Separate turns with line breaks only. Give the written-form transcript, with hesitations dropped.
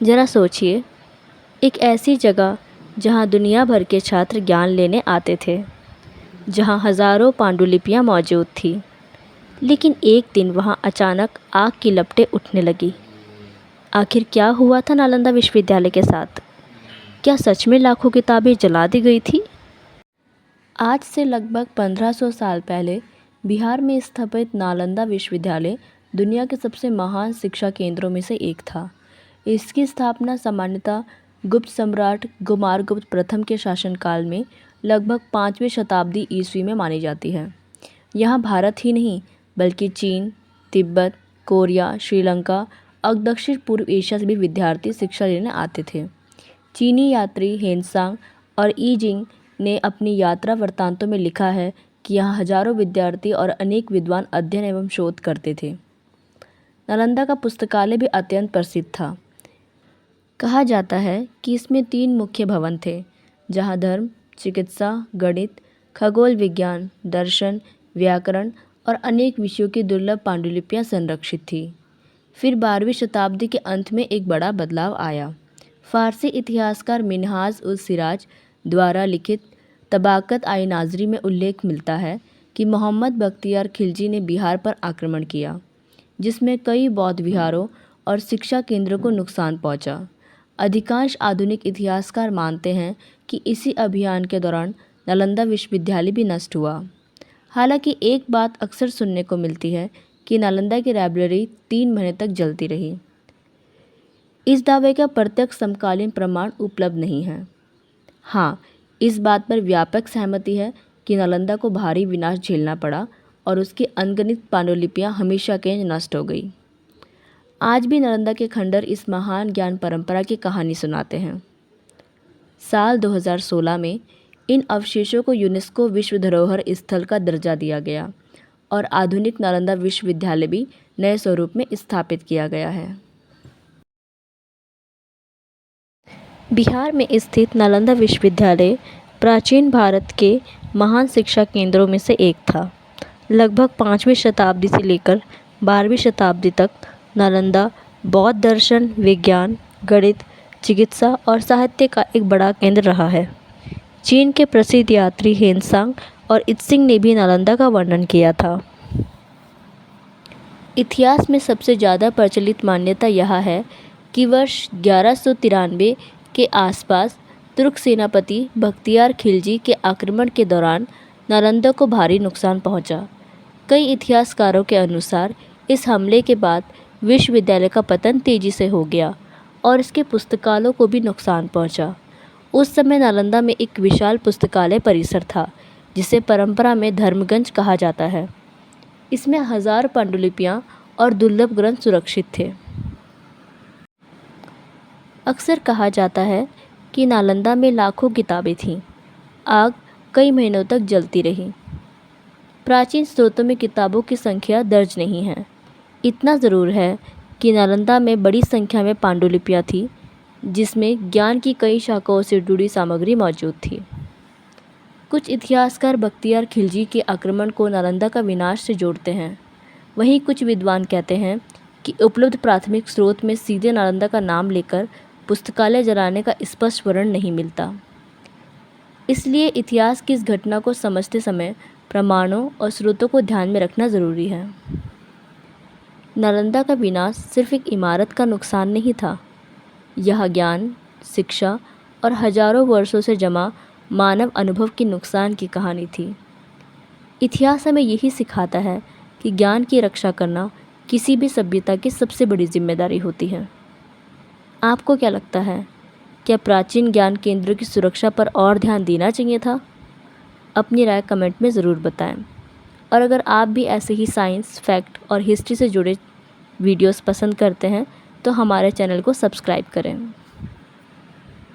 ज़रा सोचिए, एक ऐसी जगह जहाँ दुनिया भर के छात्र ज्ञान लेने आते थे, जहाँ हज़ारों पांडुलिपियाँ मौजूद थी, लेकिन एक दिन वहाँ अचानक आग की लपटें उठने लगी। आखिर क्या हुआ था नालंदा विश्वविद्यालय के साथ? क्या सच में लाखों किताबें जला दी गई थी? आज से लगभग 1500 साल पहले बिहार में स्थापित नालंदा विश्वविद्यालय दुनिया के सबसे महान शिक्षा केंद्रों में से एक था। इसकी स्थापना सामान्यतः गुप्त सम्राट कुमारगुप्त प्रथम के शासनकाल में लगभग 5वीं शताब्दी ईस्वी में मानी जाती है। यहाँ भारत ही नहीं बल्कि चीन, तिब्बत, कोरिया, श्रीलंका और दक्षिण पूर्व एशिया से भी विद्यार्थी शिक्षा लेने आते थे। चीनी यात्री हेनसांग और ईजिंग ने अपनी यात्रा वृत्तांतों में लिखा है कि यहाँ हजारों विद्यार्थी और अनेक विद्वान अध्ययन एवं शोध करते थे। नालंदा का पुस्तकालय भी अत्यंत प्रसिद्ध था। कहा जाता है कि इसमें 3 मुख्य भवन थे, जहाँ धर्म, चिकित्सा, गणित, खगोल विज्ञान, दर्शन, व्याकरण और अनेक विषयों की दुर्लभ पांडुलिपियाँ संरक्षित थी। फिर 12वीं शताब्दी के अंत में एक बड़ा बदलाव आया। फारसी इतिहासकार मिन्हाज उस सिराज द्वारा लिखित तबाकत आई नाजरी में उल्लेख मिलता है कि मोहम्मद बख्तियार खिलजी ने बिहार पर आक्रमण किया, जिसमें कई बौद्ध विहारों और शिक्षा केंद्रों को नुकसान पहुंचा। अधिकांश आधुनिक इतिहासकार मानते हैं कि इसी अभियान के दौरान नालंदा विश्वविद्यालय भी नष्ट हुआ। हालांकि एक बात अक्सर सुनने को मिलती है कि नालंदा की लाइब्रेरी 3 महीने तक जलती रही। इस दावे का प्रत्यक्ष समकालीन प्रमाण उपलब्ध नहीं है। हाँ, इस बात पर व्यापक सहमति है कि नालंदा को भारी विनाश झेलना पड़ा और उसकी अनगिनत पांडुलिपियाँ हमेशा के लिए नष्ट हो गई। आज भी नालंदा के खंडहर इस महान ज्ञान परंपरा की कहानी सुनाते हैं। साल 2016 में इन अवशेषों को यूनेस्को विश्व धरोहर स्थल का दर्जा दिया गया और आधुनिक नालंदा विश्वविद्यालय भी नए स्वरूप में स्थापित किया गया है। बिहार में स्थित नालंदा विश्वविद्यालय प्राचीन भारत के महान शिक्षा केंद्रों में से एक था। लगभग 5वीं शताब्दी से लेकर 12वीं शताब्दी तक नालंदा बौद्ध दर्शन, विज्ञान, गणित, चिकित्सा और साहित्य का एक बड़ा केंद्र रहा है। चीन के प्रसिद्ध यात्री हेनसांग और इत्सिंग ने भी नालंदा का वर्णन किया था। इतिहास में सबसे ज़्यादा प्रचलित मान्यता यह है कि वर्ष 1193 के आसपास तुर्क सेनापति बख्तियार खिलजी के आक्रमण के दौरान नालंदा को भारी नुकसान पहुंचा। कई इतिहासकारों के अनुसार इस हमले के बाद विश्वविद्यालय का पतन तेजी से हो गया और इसके पुस्तकालयों को भी नुकसान पहुंचा। उस समय नालंदा में एक विशाल पुस्तकालय परिसर था, जिसे परंपरा में धर्मगंज कहा जाता है। इसमें 1000 पांडुलिपियाँ और दुर्लभ ग्रंथ सुरक्षित थे। अक्सर कहा जाता है कि नालंदा में लाखों किताबें थीं। आग कई महीनों तक जलती रही। प्राचीन स्रोतों में किताबों की संख्या दर्ज नहीं है। इतना ज़रूर है कि नालंदा में बड़ी संख्या में पांडुलिपियाँ थीं, जिसमें ज्ञान की कई शाखाओं से जुड़ी सामग्री मौजूद थी। कुछ इतिहासकार बख्तियार खिलजी के आक्रमण को नालंदा का विनाश से जोड़ते हैं। वहीं कुछ विद्वान कहते हैं कि उपलब्ध प्राथमिक स्रोत में सीधे नालंदा का नाम लेकर पुस्तकालय जलाने का स्पष्ट वर्णन नहीं मिलता। इसलिए इतिहास की इस घटना को समझते समय प्रमाणों और स्रोतों को ध्यान में रखना ज़रूरी है। नालंदा का विनाश सिर्फ एक इमारत का नुकसान नहीं था। यह ज्ञान, शिक्षा और हजारों वर्षों से जमा मानव अनुभव की नुकसान की कहानी थी। इतिहास हमें यही सिखाता है कि ज्ञान की रक्षा करना किसी भी सभ्यता की सबसे बड़ी जिम्मेदारी होती है। आपको क्या लगता है, क्या प्राचीन ज्ञान केंद्रों की सुरक्षा पर और ध्यान देना चाहिए था? अपनी राय कमेंट में ज़रूर बताएं। और अगर आप भी ऐसे ही साइंस, फैक्ट और हिस्ट्री से जुड़े वीडियोस पसंद करते हैं तो हमारे चैनल को सब्सक्राइब करें।